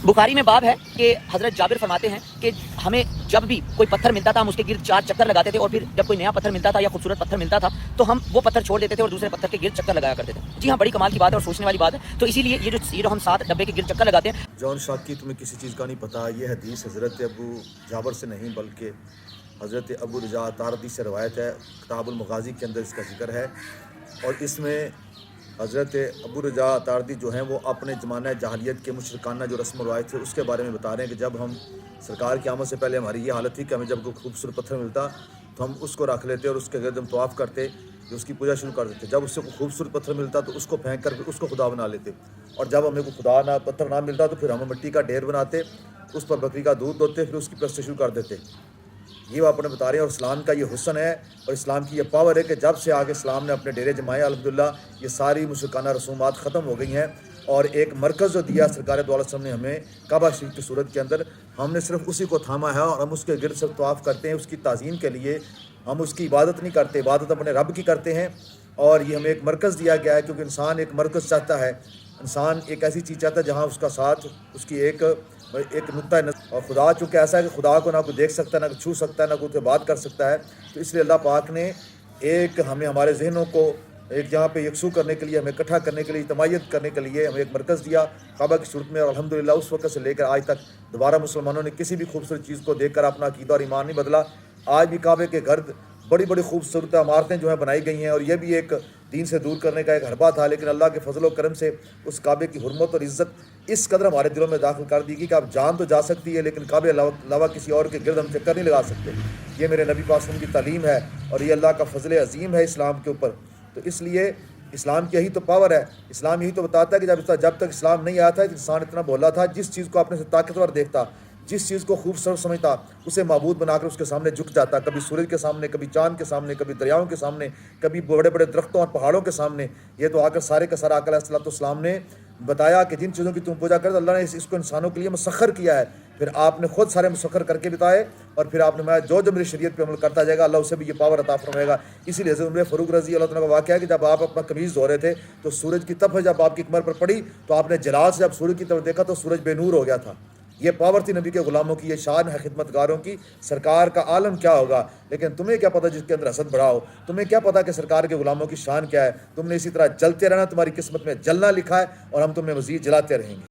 بخاری میں باب ہے کہ حضرت جابر فرماتے ہیں کہ ہمیں جب بھی کوئی پتھر ملتا تھا ہم اس کے گرد 4 چکر لگاتے تھے، اور پھر جب کوئی نیا پتھر ملتا تھا یا خوبصورت پتھر ملتا تھا تو ہم وہ پتھر چھوڑ دیتے تھے اور دوسرے پتھر کے گرد چکر لگایا کرتے تھے۔ جی ہاں، بڑی کمال کی بات ہے اور سوچنے والی بات ہے۔ تو اسی لیے یہ جو ہم 7 ڈبے کے گرد چکر لگاتے ہیں۔ جون شاکی تمہیں کسی چیز کا نہیں پتہ، یہ حدیث حضرت ابو جابر سے نہیں بلکہ حضرت ابو رجاء طاردی سے روایت ہے۔ کتاب المغازی کے اندر اس کا ذکر ہے، اور اس میں حضرت ابو رجاء طاردی جو ہیں وہ اپنے زمانہ جاہلیت کے مشرکانہ جو رسم و روایت تھے اس کے بارے میں بتا رہے ہیں کہ جب ہم سرکار کی آمد سے پہلے ہماری یہ حالت تھی کہ ہمیں جب کوئی خوبصورت پتھر ملتا تو ہم اس کو رکھ لیتے اور اس کے گرد ہم طواف کرتے، جو اس کی پوجا شروع کر دیتے۔ جب اس سے کوئی خوبصورت پتھر ملتا تو اس کو پھینک کر اس کو خدا بنا لیتے، اور جب ہمیں کوئی خدا نہ پتھر نہ ملتا تو پھر ہم مٹی کا ڈھیر بناتے، اس پر بکری کا دودھ دوتے، پھر اس کی پرستش شروع کر دیتے۔ یہ وہ اپنے بتا رہے ہیں، اور اسلام کا یہ حسن ہے اور اسلام کی یہ پاور ہے کہ جب سے آگے اسلام نے اپنے ڈیرے جمائے الحمدللہ یہ ساری مشرکانہ رسومات ختم ہو گئی ہیں، اور ایک مرکز جو دیا سرکار دو علیہ وسلم نے ہمیں کعبہ شریف کی صورت کے اندر، ہم نے صرف اسی کو تھاما ہے اور ہم اس کے گرد سے طواف کرتے ہیں اس کی تعظیم کے لیے۔ ہم اس کی عبادت نہیں کرتے، عبادت اپنے رب کی کرتے ہیں، اور یہ ہمیں ایک مرکز دیا گیا ہے کیونکہ انسان ایک مرکز چاہتا ہے، انسان ایک ایسی چیز چاہتا ہے جہاں اس کا ساتھ اس کی ایک نقطہ نظر، اور خدا چونکہ ایسا ہے کہ خدا کو نہ کوئی دیکھ سکتا ہے، نہ کوئی چھو سکتا ہے، نہ کوئی بات کر سکتا ہے، تو اس لیے اللہ پاک نے ایک ہمیں ہمارے ذہنوں کو ایک جہاں پہ یکسو کرنے کے لیے، ہمیں اکٹھا کرنے کے لیے، اجتماعیت کرنے کے لیے ہمیں ایک مرکز دیا کعبہ کی صورت میں، اور الحمدللہ اس وقت سے لے کر آج تک دوبارہ مسلمانوں نے کسی بھی خوبصورت چیز کو دیکھ کر اپنا عقیدہ اور ایمان نہیں بدلا۔ آج بھی کعبے کے گرد بڑی بڑی خوبصورت عمارتیں جو ہیں بنائی گئی ہیں، اور یہ بھی ایک دین سے دور کرنے کا ایک حربہ تھا، لیکن اللہ کے فضل و کرم سے اس کعبے کی حرمت اور عزت اس قدر ہمارے دلوں میں داخل کر دی گئی کہ اب جان تو جا سکتی ہے لیکن کعبے علاوہ کسی اور کے گرد ہم چکر نہیں لگا سکتے۔ یہ میرے نبی پاک صلی اللہ علیہ وسلم کی تعلیم ہے، اور یہ اللہ کا فضل عظیم ہے اسلام کے اوپر۔ تو اس لیے اسلام کی یہی تو پاور ہے، اسلام یہی تو بتاتا ہے کہ جب تک اسلام نہیں آیا تھا انسان اتنا بھولا تھا، جس چیز کو اپنے سے طاقتور دیکھتا، جس چیز کو خوبصورت سمجھتا اسے معبود بنا کر اس کے سامنے جھک جاتا، کبھی سورج کے سامنے، کبھی چاند کے سامنے، کبھی دریاؤں کے سامنے، کبھی بڑے بڑے درختوں اور پہاڑوں کے سامنے۔ یہ تو آ کر سارے کا سارا آقا علیہ السلام نے بتایا کہ جن چیزوں کی تم پوجا کرتے اللہ نے اس کو انسانوں کے لیے مسخر کیا ہے، پھر آپ نے خود سارے مسخر کر کے بتائے، اور پھر آپ نے جو میری شریعت پہ عمل کرتا جائے گا اللہ اسے بھی یہ پاور عطا فرمائے گا۔ اسی لیے حضرت عمر فاروق رضی اللہ عنہ کا واقعہ ہے کہ جب آپ اپنا قمیض دھو رہے تھے تو سورج کی تپ جب آپ کی کمر پر پڑی تو آپ نے جلال سے جب سورج کی طرف دیکھا تو سورج بے نور ہو گیا تھا۔ یہ پاور تھی نبی کے غلاموں کی، یہ شان ہے خدمت گاروں کی۔ سرکار کا عالم کیا ہوگا، لیکن تمہیں کیا پتہ جس کے اندر حسد بڑھا ہو، تمہیں کیا پتہ کہ سرکار کے غلاموں کی شان کیا ہے۔ تم نے اسی طرح جلتے رہنا، تمہاری قسمت میں جلنا لکھا ہے، اور ہم تمہیں مزید جلاتے رہیں گے۔